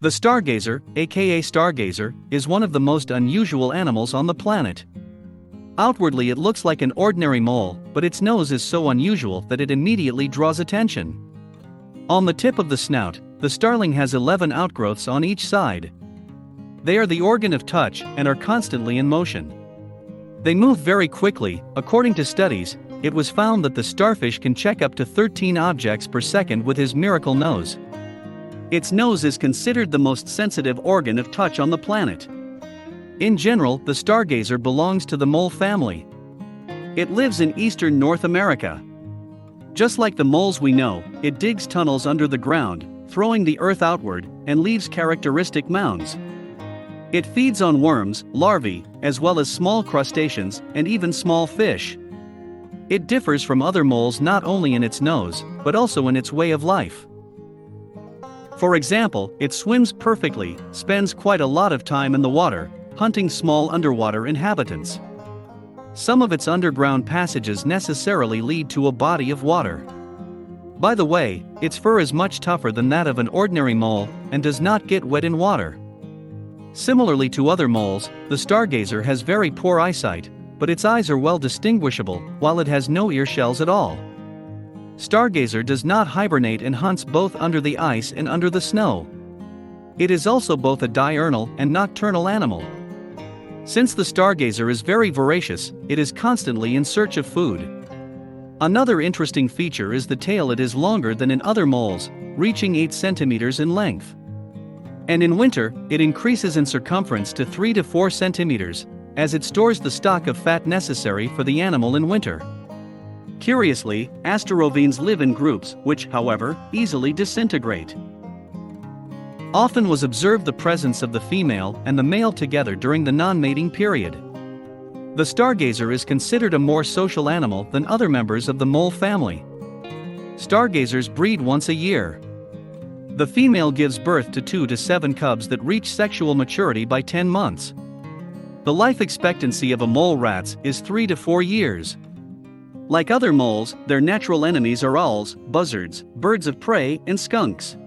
The stargazer, aka stargazer, is one of the most unusual animals on the planet. Outwardly it looks like an ordinary mole, but its nose is so unusual that it immediately draws attention. On the tip of the snout, the starling has 11 outgrowths on each side. They are the organ of touch and are constantly in motion. They move very quickly. According to studies, it was found that the starfish can check up to 13 objects per second with his miracle nose. Its nose is considered the most sensitive organ of touch on the planet. In general, the stargazer belongs to the mole family. It lives in eastern North America. Just like the moles we know, it digs tunnels under the ground, throwing the earth outward, and leaves characteristic mounds. It feeds on worms, larvae, as well as small crustaceans, and even small fish. It differs from other moles not only in its nose, but also in its way of life. For example, it swims perfectly, spends quite a lot of time in the water, hunting small underwater inhabitants. Some of its underground passages necessarily lead to a body of water. By the way, its fur is much tougher than that of an ordinary mole, and does not get wet in water. Similarly to other moles, the stargazer has very poor eyesight, but its eyes are well distinguishable, while it has no ear shells at all. Stargazer does not hibernate and hunts both under the ice and under the snow. It is also both a diurnal and nocturnal animal. Since the stargazer is very voracious, it is constantly in search of food. Another interesting feature is the tail. It is longer than in other moles, reaching 8 centimeters in length. And in winter, it increases in circumference to 3 to 4 centimeters, as it stores the stock of fat necessary for the animal in winter. Curiously, asterovenes live in groups, which, however, easily disintegrate. Often was observed the presence of the female and the male together during the non-mating period. The stargazer is considered a more social animal than other members of the mole family. Stargazers breed once a year. The female gives birth to 2 to 7 cubs that reach sexual maturity by 10 months. The life expectancy of a mole rat is 3 to 4 years. Like other moles, their natural enemies are owls, buzzards, birds of prey, and skunks.